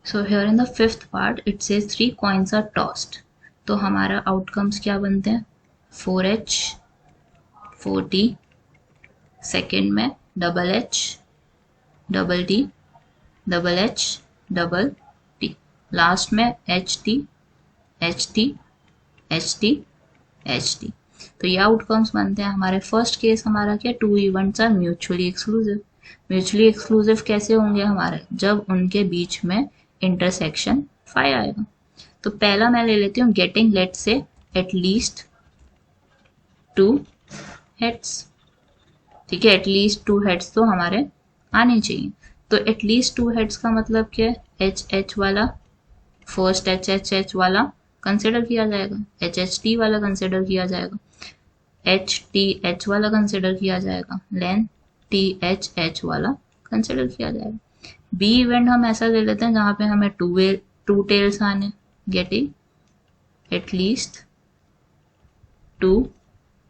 So here in the fifth part it says 3 coins are tossed. तो हमारा outcomes क्या बनते हैं, 4H 4T, सेकेंड में double H double T double H double T, last में HT HT HT HT। तो ये outcomes बनते हैं हमारे। फर्स्ट केस हमारा क्या, 2 events are mutually exclusive. Mutually exclusive कैसे होंगे हमारे, जब उनके बीच में इंटरसेक्शन 5 आएगा। तो पहला मैं ले लेती हूँ गेटिंग लेट से एटलीस्ट 2 हेड्स। ठीक है, एटलीस्ट 2 हेड्स तो हमारे आने चाहिए। तो एटलीस्ट 2 हेड्स का मतलब क्या है, एच एच वाला, फर्स्ट एच एच एच वाला कंसिडर किया जाएगा, एच एच टी वाला कंसिडर किया जाएगा, एच टी एच वाला कंसिडर किया जाएगा, लेन टी एच एच वाला कंसिडर किया जाएगा। बी इवेंट हम ऐसा ले लेते हैं जहां पे हमें टू टेल्स आने, गेटिंग एटलीस्ट 2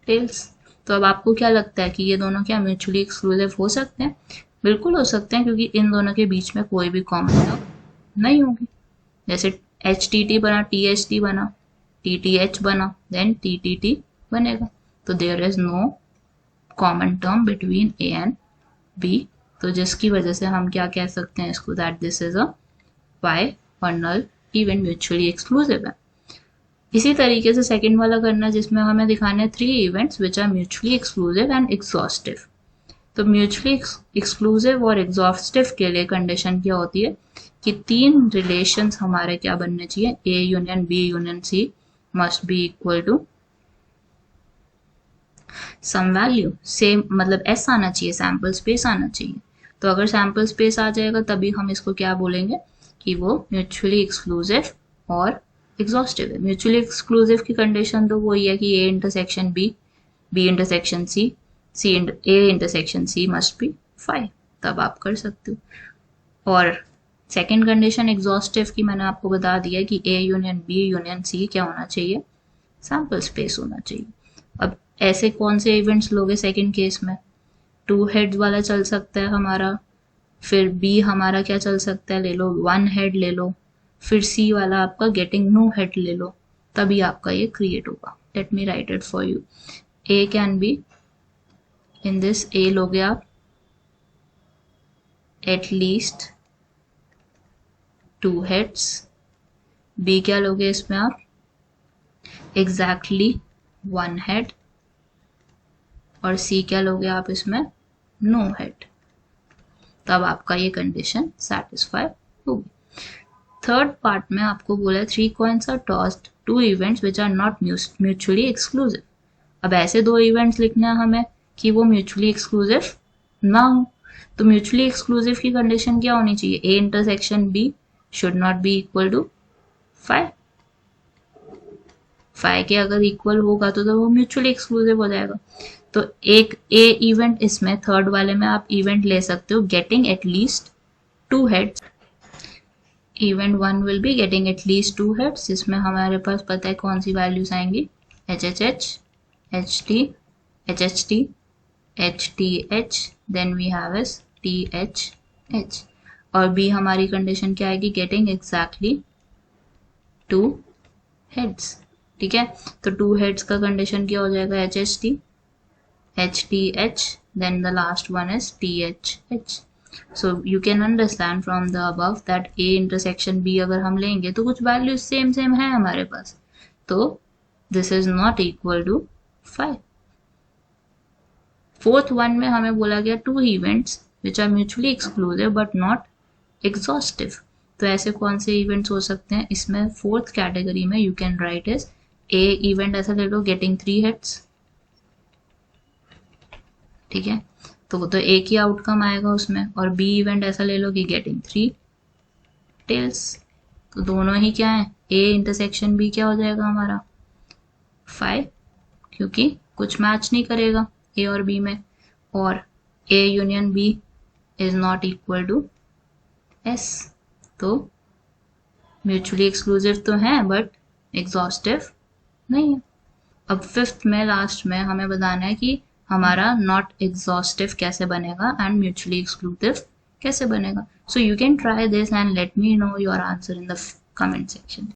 टेल्स। तो अब आपको क्या लगता है कि ये दोनों क्या म्यूचुअली एक्सक्लूसिव हो सकते हैं? बिल्कुल हो सकते हैं, क्योंकि इन दोनों के बीच में कोई भी कॉमन टर्म नहीं होगी। जैसे एच टी टी बना, टी एच टी बना, टी टी एच बना, देन टी टी टी बनेगा। तो there is no common term between A and B. तो जिसकी वजह से हम क्या कह सकते हैं इसको, दैट दिस इज अ बाय और नल इवेंट म्यूचुअली एक्सक्लूसिव है। इसी तरीके से सेकंड वाला करना, जिसमें हमें दिखाने 3 events which are mutually exclusive and exhaustive. तो म्यूचुअली एक्सक्लूसिव और एग्जॉस्टिव के लिए कंडीशन क्या होती है कि 3 रिलेशंस हमारे क्या बनने चाहिए, A union B union C must be equal to some value, same मतलब एस आना चाहिए, सैम्पल स्पेस आना चाहिए। तो अगर सैम्पल स्पेस आ जाएगा तभी हम इसको क्या बोलेंगे कि वो म्यूचुअली एक्सक्लूसिव और एग्जॉस्टिव है। म्यूचुअली एक्सक्लूसिव की कंडीशन तो वही है कि A intersection B, B intersection C, A intersection C must be 5, तब आप कर सकते हो। और सेकेंड कंडीशन एग्जॉस्टिव की मैंने आपको बता दिया कि A union B union C क्या होना चाहिए, सैम्पल स्पेस होना चाहिए। अब ऐसे कौन से इवेंट्स लोगे सेकंड केस में, 2 हेड्स वाला चल सकता है हमारा, फिर बी हमारा क्या चल सकता है, ले लो 1 हेड ले लो, फिर सी वाला आपका गेटिंग नो हेड ले लो, तभी आपका ये क्रिएट होगा। Let me write it for you. A can be, in this a लोगे आप एटलीस्ट 2 हेड्स, बी क्या लोगे इसमें आप एग्जैक्टली 1 हेड, और सी क्या लोगे आप इसमें नो हेड, तब आपका ये कंडीशन सेटिस्फाई होगी। थर्ड पार्ट में आपको बोला है 3 coins are tossed 2 events which are not mutually exclusive. अब ऐसे 2 इवेंट्स लिखने हैं हमें कि वो म्यूचुअली एक्सक्लूसिव ना हो। तो म्यूचुअली एक्सक्लूसिव की कंडीशन क्या होनी चाहिए, A intersection B should not be equal to 5। 5 के अगर इक्वल होगा तो वो म्यूचुअली एक्सक्लूसिव हो जाएगा। तो एक ए इवेंट इसमें थर्ड वाले में आप इवेंट ले सकते हो getting at least 2 heads. Event 1 will be getting at least 2 heads, जिसमें हमारे पास पता है कौन सी वैल्यूज आएंगी, H H H H T H H T H T H, then we have is T H H. और बी हमारी कंडीशन क्या आएगी, गेटिंग एग्जैक्टली 2 हेड्स। ठीक है, तो 2 हेड्स का कंडीशन क्या हो जाएगा, H H T H T H, then the last one is THH. So you can understand from the above that A intersection B अगर हम लेंगे तो कुछ वैल्यूज सेम सेम है हमारे पास, तो this is not equal to 5। Fourth one में हमें बोला गया 2 events which are mutually exclusive but not exhaustive. तो ऐसे कौन से इवेंट्स हो सकते हैं, इसमें फोर्थ कैटेगरी में you can write is A event ऐसा ले लो गेटिंग 3 हेड्स। ठीक है, तो वो तो एक ही आउटकम आएगा उसमें, और बी इवेंट ऐसा ले लो कि गेटिंग 3 टेल्स। तो दोनों ही क्या है, ए इंटरसेक्शन बी क्या हो जाएगा हमारा 5, क्योंकि कुछ मैच नहीं करेगा ए और बी में, और A union B is not equal to S. तो म्यूचुअली एक्सक्लूसिव तो है बट एग्जॉस्टिव नहीं है। अब फिफ्थ में लास्ट में हमें बताना है कि हमारा नॉट एग्जॉस्टिव कैसे बनेगा एंड म्यूचुअली एक्सक्लूसिव कैसे बनेगा? So you can try this and let me know your answer in the comment section.